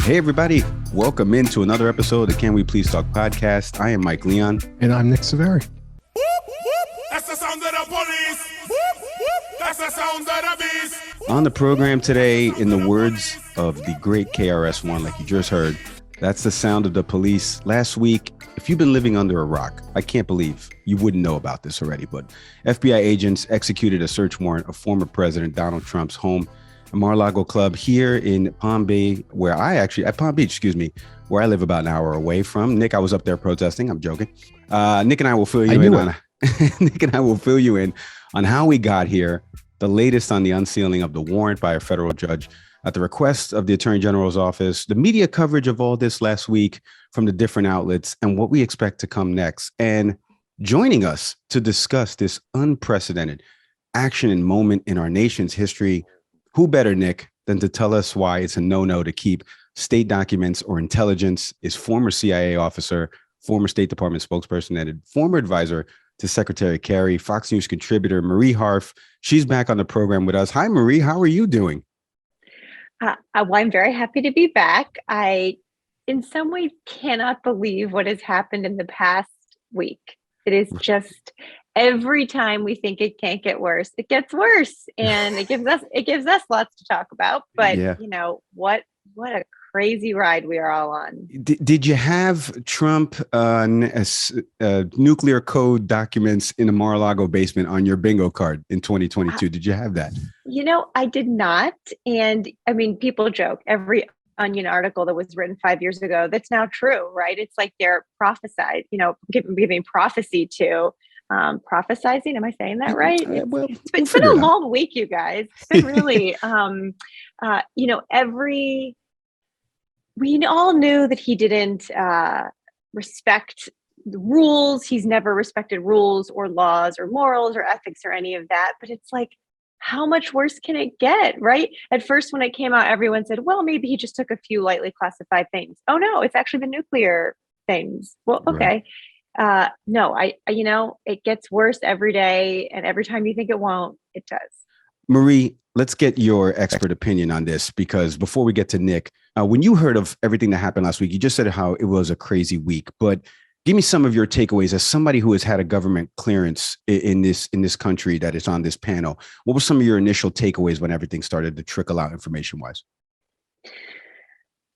Hey, everybody. Welcome into another episode of the Can We Please Talk podcast. I am Mike Leon. And I'm Nick Severi. That's the sound of the police. That's the sound of the beast. On the program today, in the words of the great KRS-One, like you just heard, that's the sound of the police. Last week, if you've been living under a rock, I can't believe you wouldn't know about this already, but FBI agents executed a search warrant of former President Donald Trump's home, a Mar-a-Lago club here in Palm Beach, where I live about an hour away from. Nick, I was up there protesting. I'm joking. Nick and I will fill you in on how we got here, the latest on the unsealing of the warrant by a federal judge at the request of the Attorney General's office, the media coverage of all this last week from the different outlets, and what we expect to come next. And joining us to discuss this unprecedented action and moment in our nation's history, who better, Nick, than to tell us why it's a no-no to keep state documents or intelligence, is former CIA officer, former State Department spokesperson, and former advisor to Secretary Kerry, Fox News contributor Marie Harf. She's back on the program with us. Hi, Marie. How are you doing? I'm very happy to be back. I, in some ways, cannot believe what has happened in the past week. It is just every time we think it can't get worse, it gets worse, and it gives us lots to talk about. But You know what a crazy ride we are all on. Did you have Trump nuclear code documents in the Mar-a-Lago basement on your bingo card in 2022? Did you have that? You know, I did not. And I mean, people joke every Onion article that was written 5 years ago, that's now true, right? It's like they're prophesied, giving prophecy to prophesizing. Am I saying that right? It's been a long week, you guys. It's been really, we all knew that he didn't respect the rules. He's never respected rules or laws or morals or ethics or any of that. But it's like, how much worse can it get, right? At first, when it came out, everyone said, well, maybe he just took a few lightly classified things. Oh, no, it's actually the nuclear things. Well, okay. No, it gets worse every day. And every time you think it won't, it does. Marie, let's get your expert opinion on this, because before we get to Nick, when you heard of everything that happened last week, you just said how it was a crazy week, but give me some of your takeaways as somebody who has had a government clearance in this country that is on this panel. What were some of your initial takeaways when everything started to trickle out information-wise?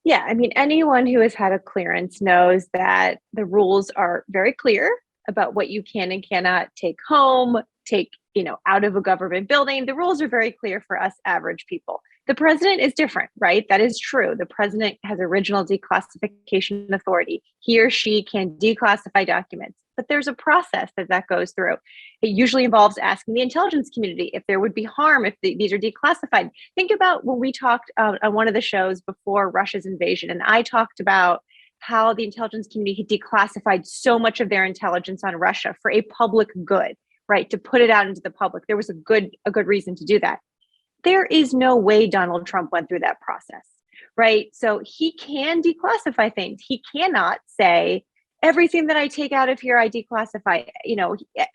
Yeah, I mean, anyone who has had a clearance knows that the rules are very clear about what you can and cannot take home, take out of a government building. The rules are very clear for us average people. The president is different, right? That is true. The president has original declassification authority. He or she can declassify documents, but there's a process that goes through. It usually involves asking the intelligence community if there would be harm if these are declassified. Think about when we talked on one of the shows before Russia's invasion, and I talked about how the intelligence community had declassified so much of their intelligence on Russia for a public good, right? To put it out into the public. There was a good reason to do that. There is no way Donald Trump went through that process, right? So he can declassify things. He cannot say, everything that I take out of here, I declassify.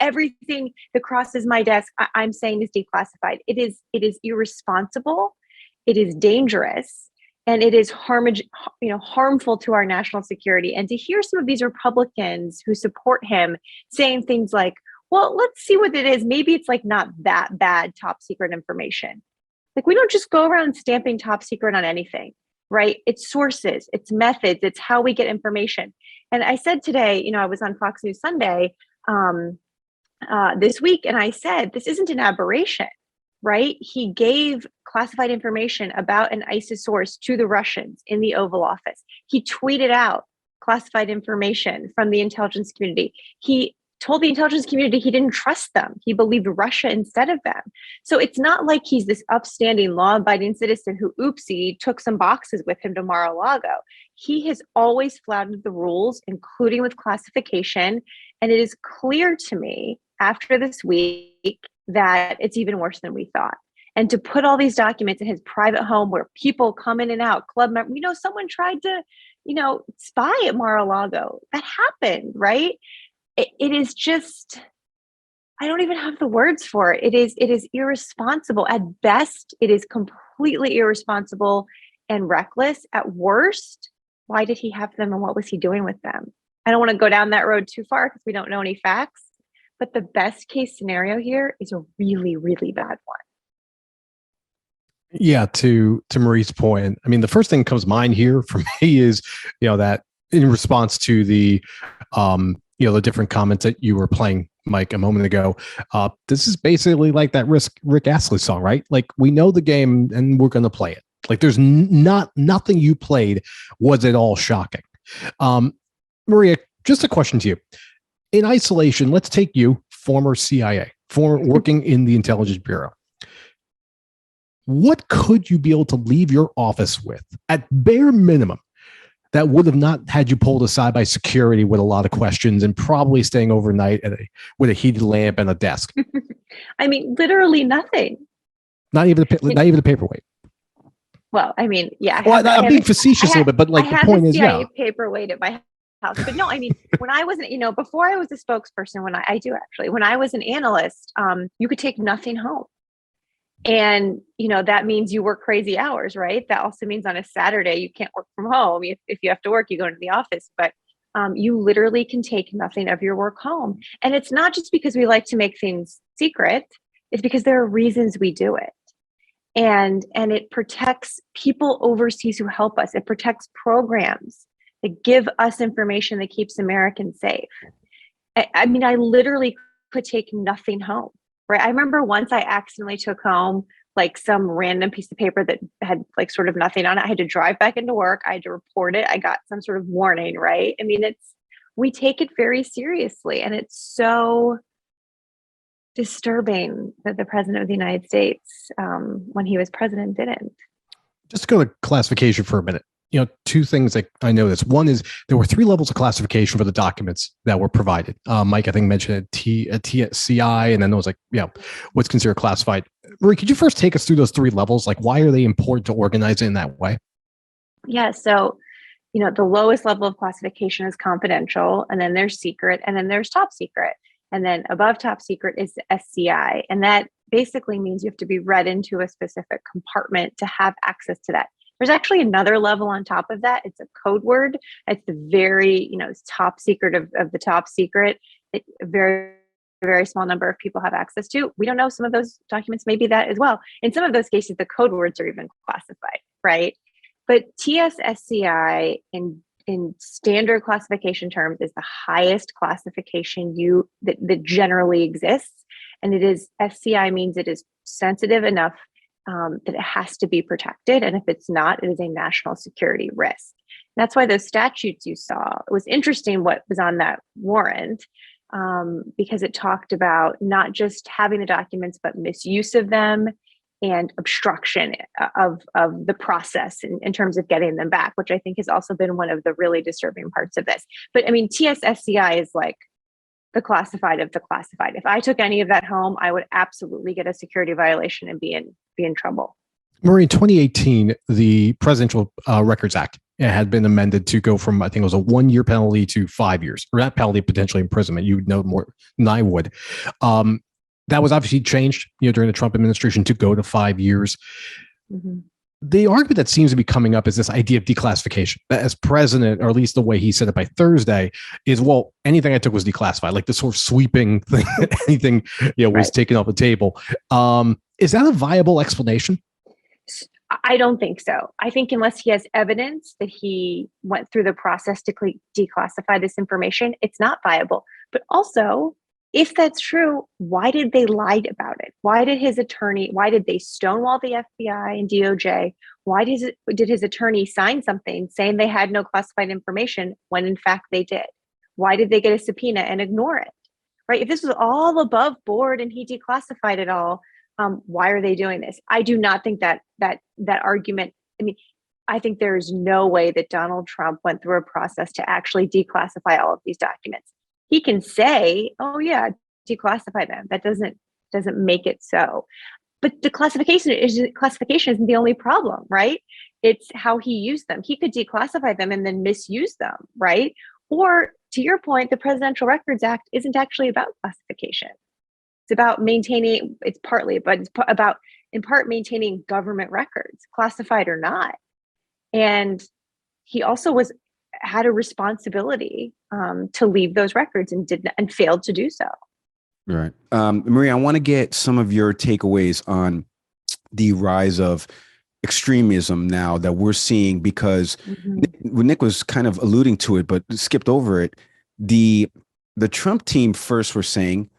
Everything that crosses my desk, I'm saying is declassified. It is irresponsible. It is dangerous. And it is harmful to our national security. And to hear some of these Republicans who support him saying things like, well, let's see what it is. Maybe it's like not that bad top secret information. Like, we don't just go around stamping top secret on anything, right? It's sources, it's methods, it's how we get information. And I said today, I was on Fox News Sunday this week, and I said, this isn't an aberration, right? He gave classified information about an ISIS source to the Russians in the Oval Office. He tweeted out classified information from the intelligence community. He told the intelligence community he didn't trust them. He believed Russia instead of them. So it's not like he's this upstanding, law-abiding citizen who, oopsie, took some boxes with him to Mar-a-Lago. He has always flouted the rules, including with classification. And it is clear to me after this week that it's even worse than we thought. And to put all these documents in his private home where people come in and out, club members, someone tried to, spy at Mar-a-Lago. That happened, right? It is just, I don't even have the words for it. It is irresponsible. At best, it is completely irresponsible and reckless. At worst, why did he have them and what was he doing with them? I don't want to go down that road too far because we don't know any facts, but the best case scenario here is a really, really bad one. Yeah, to Marie's point, I mean, the first thing that comes to mind here for me is, that in response to the, the different comments that you were playing, Mike, a moment ago, this is basically like that Rick Astley song, right? Like, we know the game and we're going to play it. Like, there's nothing you played was at all shocking. Maria, just a question to you. In isolation, let's take you, former CIA, former working in the Intelligence Bureau. What could you be able to leave your office with at bare minimum that would have not had you pulled aside by security with a lot of questions and probably staying overnight with a heated lamp and a desk? I mean, literally nothing. Not even a paperweight. Well, I mean, yeah. I'm being facetious a little bit, but like the point is, CIA paperweight at my house. But no, I mean, when I wasn't, before I was a spokesperson, when I was an analyst, you could take nothing home. And, that means you work crazy hours, right? That also means on a Saturday, you can't work from home. If you have to work, you go into the office, but you literally can take nothing of your work home. And it's not just because we like to make things secret. It's because there are reasons we do it. And it protects people overseas who help us. It protects programs that give us information that keeps Americans safe. I mean, I literally could take nothing home. Right. I remember once I accidentally took home like some random piece of paper that had like sort of nothing on it. I had to drive back into work. I had to report it. I got some sort of warning. Right. I mean, we take it very seriously. And it's so disturbing that the president of the United States, when he was president, didn't. Just to go to classification for a minute. Two things that I noticed. One is there were 3 levels of classification for the documents that were provided. Mike, I think, mentioned a TSCI, and then there was what's considered classified. Marie, could you first take us through those 3 levels? Like, why are they important to organize it in that way? Yeah. So, the lowest level of classification is confidential, and then there's secret, and then there's top secret. And then above top secret is SCI. And that basically means you have to be read into a specific compartment to have access to that. There's actually another level on top of that. It's a code word. It's the very, it's top secret of the top secret. A very, very small number of people have access to. We don't know, some of those documents may be that as well. In some of those cases, the code words are even classified, right? But TSSCI in standard classification terms is the highest classification that generally exists. And SCI means it is sensitive enough that it has to be protected. And if it's not, it is a national security risk. That's why those statutes you saw, it was interesting what was on that warrant, because it talked about not just having the documents, but misuse of them and obstruction of the process in terms of getting them back, which I think has also been one of the really disturbing parts of this. But I mean, TSSCI is like the classified of the classified. If I took any of that home, I would absolutely get a security violation and be in trouble. Marie, in 2018, the Presidential Records Act had been amended to go from, I think it was a 1-year penalty to 5 years, or that penalty potentially imprisonment. You would know more than I would. That was obviously changed, during the Trump administration to go to 5 years. Mm-hmm. The argument that seems to be coming up is this idea of declassification. As president, or at least the way he said it by Thursday, is, well, anything I took was declassified, like this sort of sweeping thing, anything was taken off the table. Is that a viable explanation? I don't think so. I think unless he has evidence that he went through the process to declassify this information, it's not viable. But also, if that's true, why did they lie about it? Why did they stonewall the FBI and DOJ? Why did his attorney sign something saying they had no classified information when in fact they did? Why did they get a subpoena and ignore it? Right? If this was all above board and he declassified it all, why are they doing this? I do not think that argument. I mean, I think there is no way that Donald Trump went through a process to actually declassify all of these documents. He can say, "Oh yeah, declassify them." That doesn't make it so. But the classification isn't the only problem, right? It's how he used them. He could declassify them and then misuse them, right? Or to your point, the Presidential Records Act isn't actually about classification. It's about maintaining. It's partly, but it's about in part maintaining government records, classified or not. And he also had a responsibility to leave those records and failed to do so. Right. Maria, I want to get some of your takeaways on the rise of extremism now that we're seeing, because Nick was kind of alluding to it, but skipped over it. The Trump team first were saying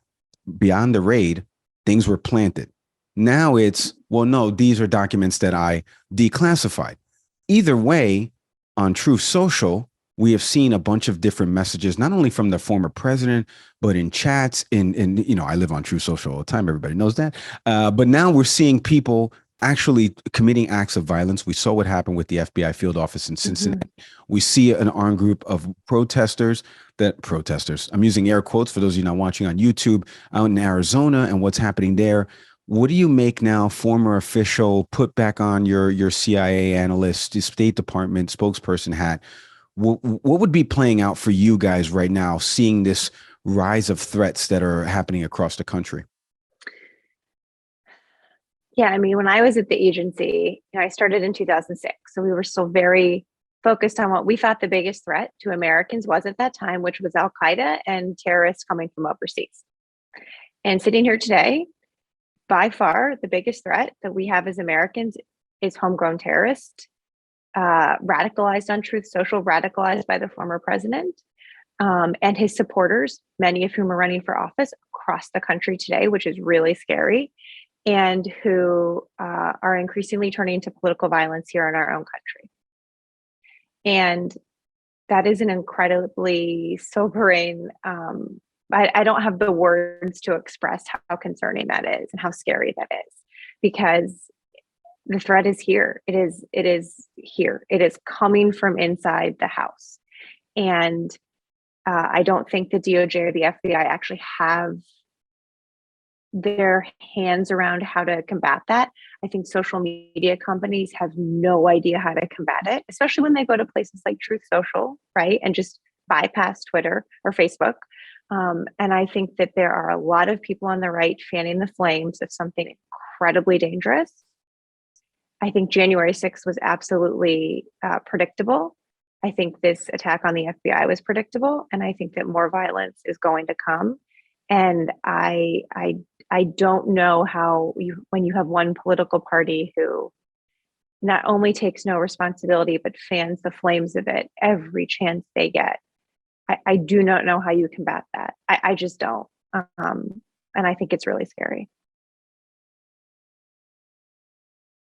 beyond the raid, things were planted. Now it's, well, no, these are documents that I declassified. Either way, on Truth Social, we have seen a bunch of different messages, not only from the former president, but in chats. In I live on Truth Social all the time. Everybody knows that. But now we're seeing people actually committing acts of violence. We saw what happened with the FBI field office in Cincinnati. We see an armed group of protesters. I'm using air quotes for those of you not watching on YouTube, out in Arizona, and what's happening there. What do you make now, former official, put back on your CIA analyst, State Department spokesperson hat? What would be playing out for you guys right now, seeing this rise of threats that are happening across the country? Yeah, I mean, when I was at the agency, I started in 2006. So we were still very focused on what we thought the biggest threat to Americans was at that time, which was Al-Qaeda and terrorists coming from overseas. And sitting here today, by far, the biggest threat that we have as Americans is homegrown terrorists, radicalized on Truth Social, radicalized by the former president and his supporters, many of whom are running for office across the country today, which is really scary, and who are increasingly turning to political violence here in our own country. And that is an incredibly sobering, I don't have the words to express how concerning that is and how scary that is, because the threat is here. It is here. It is coming from inside the house. And I don't think the DOJ or the FBI actually have their hands around how to combat that. I think social media companies have no idea how to combat it, especially when they go to places like Truth Social, right? And just bypass Twitter or Facebook. And I think that there are a lot of people on the right fanning the flames of something incredibly dangerous. I think January 6th was absolutely predictable. I think this attack on the FBI was predictable. And I think that more violence is going to come. And I don't know how when you have one political party who not only takes no responsibility, but fans the flames of it every chance they get. I do not know how you combat that. I just don't. And I think it's really scary.